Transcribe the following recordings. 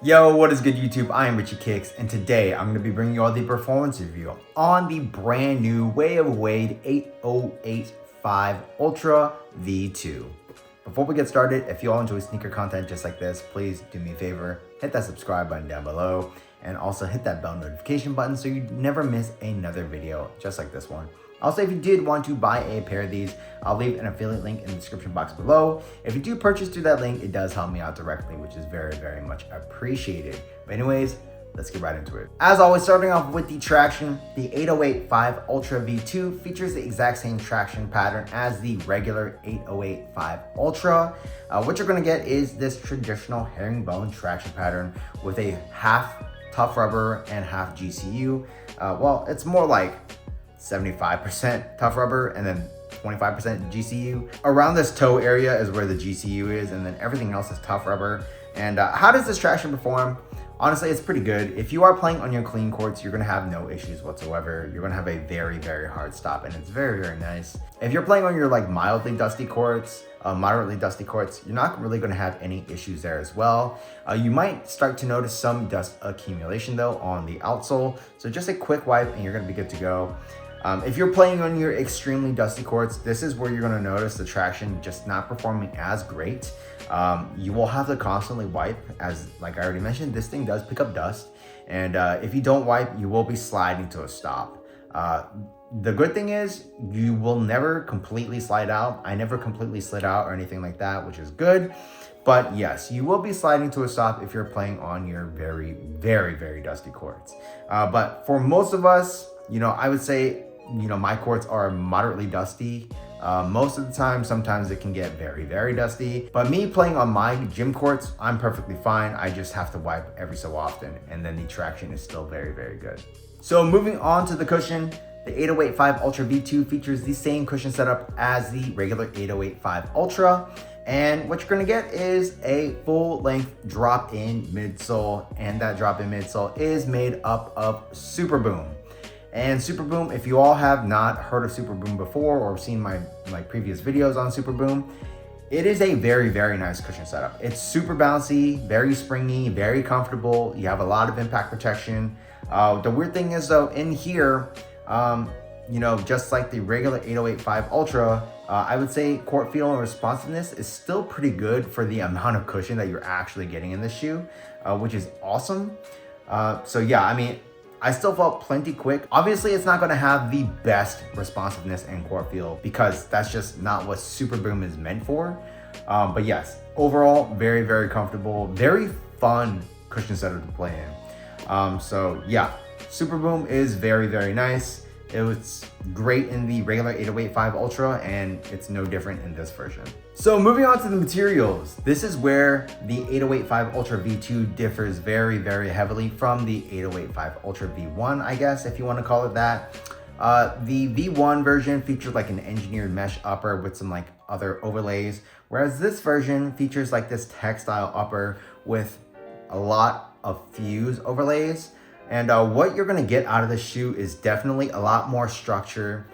Yo, what is good YouTube? I am Richie Kicks, and today I'm going to be bringing you all the performance review on the brand new Way of Wade 8085 Ultra V2. Before we get started, if you all enjoy sneaker content just like this, please do me a favor, hit that subscribe button down below, and also hit that bell notification button so you never miss another video just like this one. Also, if you did want to buy a pair of these, I'll leave an affiliate link in the description box below. If you do purchase through that link, it does help me out directly, which is very, very much appreciated. But anyways, let's get right into it. As always, starting off with the traction, the 8085 Ultra V2 features the exact same traction pattern as the regular 8085 Ultra. What you're gonna get is this traditional herringbone traction pattern with a half tough rubber and half GCU. Well, it's more like 75% tough rubber and then 25% GCU. Around this toe area is where the GCU is, and then everything else is tough rubber. And how does this traction perform? Honestly, it's pretty good. If you are playing on your clean courts, you're gonna have no issues whatsoever. You're gonna have a very, very hard stop, and it's very, very nice. If you're playing on your like mildly dusty courts, moderately dusty courts, you're not really gonna have any issues there as well. You might start to notice some dust accumulation though on the outsole. So just a quick wipe and you're gonna be good to go. If you're playing on your extremely dusty courts, this is where you're gonna notice the traction just not performing as great. You will have to constantly wipe, as like I already mentioned, this thing does pick up dust. And if you don't wipe, you will be sliding to a stop. The good thing is you will never completely slide out. I never completely slid out or anything like that, which is good. But yes, you will be sliding to a stop if you're playing on your very, very, very dusty courts. But for most of us, I would say, my courts are moderately dusty. Most of the time, sometimes it can get very, very dusty. But me playing on my gym courts, I'm perfectly fine. I just have to wipe every so often, and then the traction is still very, very good. So moving on to the cushion, the 8085 Ultra V2 features the same cushion setup as the regular 8085 Ultra. And what you're gonna get is a full-length drop-in midsole, and that drop-in midsole is made up of Super Boom. And Super Boom, if you all have not heard of Super Boom before or seen my previous videos on Super Boom, it is a very, very nice cushion setup. It's super bouncy, very springy, very comfortable. You have a lot of impact protection. The weird thing is though, in here, just like the regular 8085 Ultra, I would say court feel and responsiveness is still pretty good for the amount of cushion that you're actually getting in this shoe, which is awesome. So yeah, I mean, I still felt plenty quick. Obviously, it's not gonna have the best responsiveness and court feel because that's just not what Super Boom is meant for. But yes, overall, very, very comfortable, very fun cushion setup to play in. So yeah, Super Boom is very, very nice. It was great in the regular 8085 Ultra, and it's no different in this version. So moving on to the materials, this is where the 8085 Ultra V2 differs very, very heavily from the 8085 Ultra V1, I guess, if you want to call it that. The V1 version featured like an engineered mesh upper with some like other overlays, whereas this version features like this textile upper with a lot of fuse overlays. And what you're gonna get out of this shoe is definitely a lot more structure.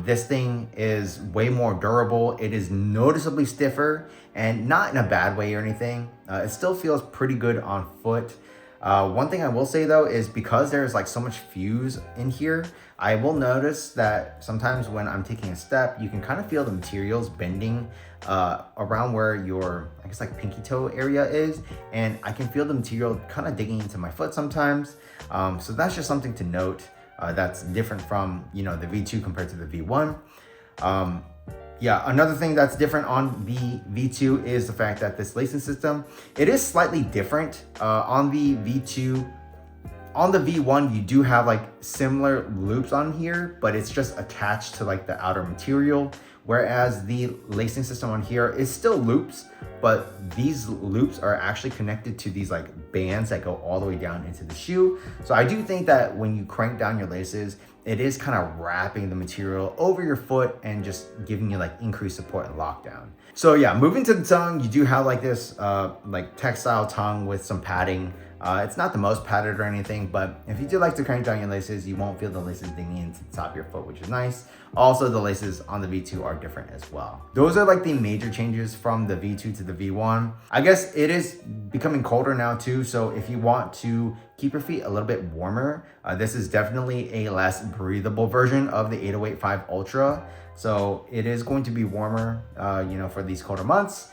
This thing is way more durable. It is noticeably stiffer, and not in a bad way or anything. It still feels pretty good on foot. One thing I will say though is because there's like so much fuse in here, I will notice that sometimes when I'm taking a step, you can kind of feel the materials bending around where your, I guess like pinky toe area is. And I can feel the material kind of digging into my foot sometimes. So that's just something to note that's different from, the V2 compared to the V1. Yeah, another thing that's different on the V2 is the fact that this lacing system, it is slightly different on the V2. On the V1, you do have like similar loops on here, but it's just attached to like the outer material. Whereas the lacing system on here is still loops, but these loops are actually connected to these like bands that go all the way down into the shoe. So I do think that when you crank down your laces, it is kind of wrapping the material over your foot and just giving you like increased support and lockdown. So yeah, moving to the tongue, you do have like this like textile tongue with some padding. It's not the most padded or anything, but if you do like to crank down your laces, you won't feel the laces digging into the top of your foot, which is nice. Also, the laces on the V2 are different as well. Those are like the major changes from the V2 to V2 to the V1. I guess it is becoming colder now too, so if you want to keep your feet a little bit warmer, this is definitely a less breathable version of the 808 Ultra. So it is going to be warmer, for these colder months.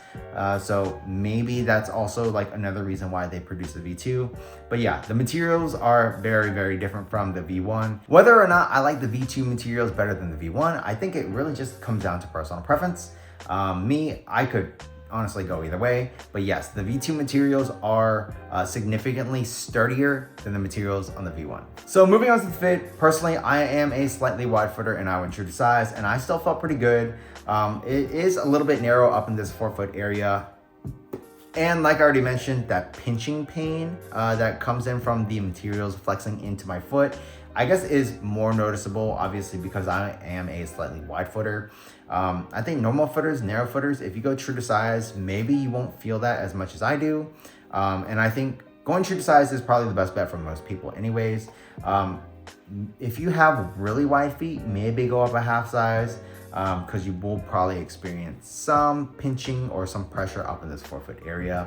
So maybe that's also like another reason why they produce the V2. But yeah, the materials are very, very different from the V1. Whether or not I like the V2 materials better than the V1, I think it really just comes down to personal preference. I could honestly go either way, but yes, the V2 materials are significantly sturdier than the materials on the V1. So moving on to the fit, personally, I am a slightly wide footer and I went true to size, and I still felt pretty good. It is a little bit narrow up in this forefoot area. And like I already mentioned, that pinching pain that comes in from the materials flexing into my foot, I guess is more noticeable, obviously, because I am a slightly wide footer. I think normal footers, narrow footers, if you go true to size, maybe you won't feel that as much as I do. And I think going true to size is probably the best bet for most people anyways. If you have really wide feet, maybe go up a half size, because you will probably experience some pinching or some pressure up in this forefoot area.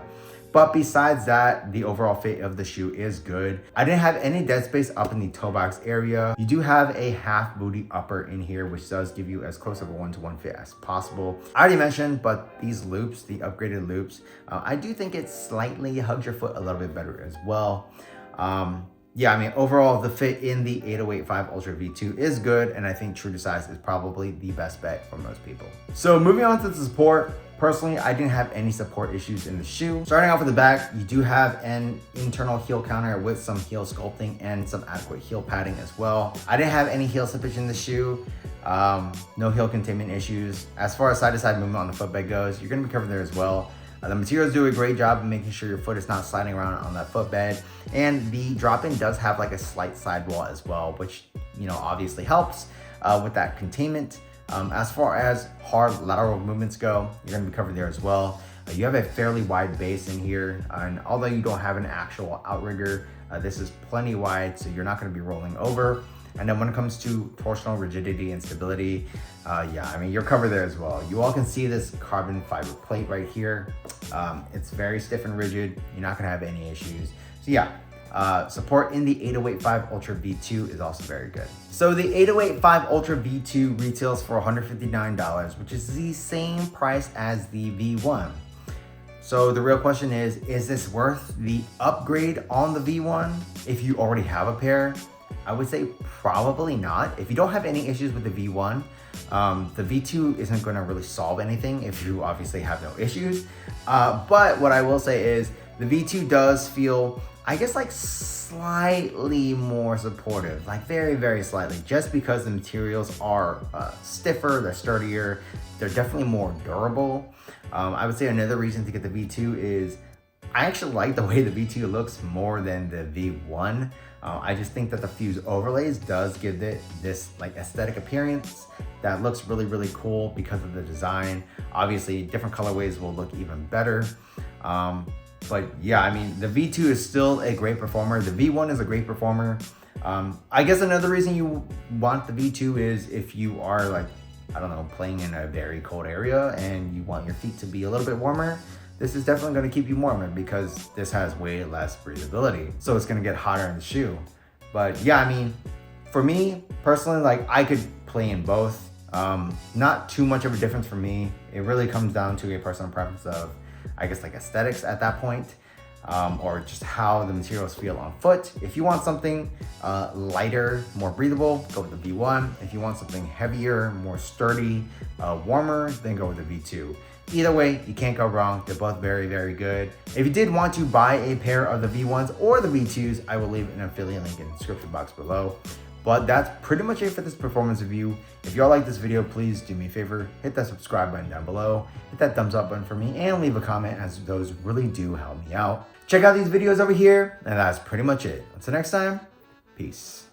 But besides that, the overall fit of the shoe is good. I didn't have any dead space up in the toe box area. You do have a half booty upper in here, which does give you as close of a one-to-one fit as possible. I already mentioned, but these loops, the upgraded loops, I do think it slightly hugs your foot a little bit better as well. Yeah, I mean, overall, the fit in the 808 Ultra V2 is good, and I think true to size is probably the best bet for most people. So moving on to the support, personally, I didn't have any support issues in the shoe. Starting off with the back, you do have an internal heel counter with some heel sculpting and some adequate heel padding as well. I didn't have any heel slippage in the shoe. No heel containment issues. As far as side-to-side movement on the footbed goes, you're gonna be covered there as well. The materials do a great job of making sure your foot is not sliding around on that footbed. And the drop-in does have like a slight sidewall as well, which, obviously helps with that containment. As far as hard lateral movements go, you're gonna be covered there as well. You have a fairly wide base in here, and although you don't have an actual outrigger, this is plenty wide, so you're not gonna be rolling over. And then when it comes to torsional rigidity and stability, you're covered there as well. You all can see this carbon fiber plate right here. It's very stiff and rigid. You're not gonna have any issues. So yeah, support in the 808 Ultra V2 is also very good. So the 808 Ultra V2 retails for $159, which is the same price as the V1. So the real question is this worth the upgrade on the V1 if you already have a pair? I would say probably not. If you don't have any issues with the V1, the V2 isn't going to really solve anything if you obviously have no issues. But what I will say is the V2 does feel, I guess, like slightly more supportive, like very, very slightly, just because the materials are stiffer, they're sturdier, they're definitely more durable. I would say another reason to get the V2 is I actually like the way the V2 looks more than the V1. I just think that the Fuse overlays does give it this like aesthetic appearance that looks really, really cool because of the design. Obviously, different colorways will look even better. But yeah, I mean, the V2 is still a great performer. The V1 is a great performer. I guess another reason you want the V2 is if you are like, I don't know, playing in a very cold area and you want your feet to be a little bit warmer. This is definitely going to keep you warmer because this has way less breathability. So it's going to get hotter in the shoe. But yeah, I mean, for me personally, like I could play in both. Not too much of a difference for me. It really comes down to a personal preference of, I guess, like aesthetics at that point, or just how the materials feel on foot. If you want something lighter, more breathable, go with the V1. If you want something heavier, more sturdy, warmer, then go with the V2. Either way, you can't go wrong. They're both very, very good. If you did want to buy a pair of the V1s or the V2s, I will leave an affiliate link in the description box below. But that's pretty much it for this performance review. If y'all like this video, please do me a favor, hit that subscribe button down below, hit that thumbs up button for me, and leave a comment, as those really do help me out. Check out these videos over here, and that's pretty much it. Until next time, peace.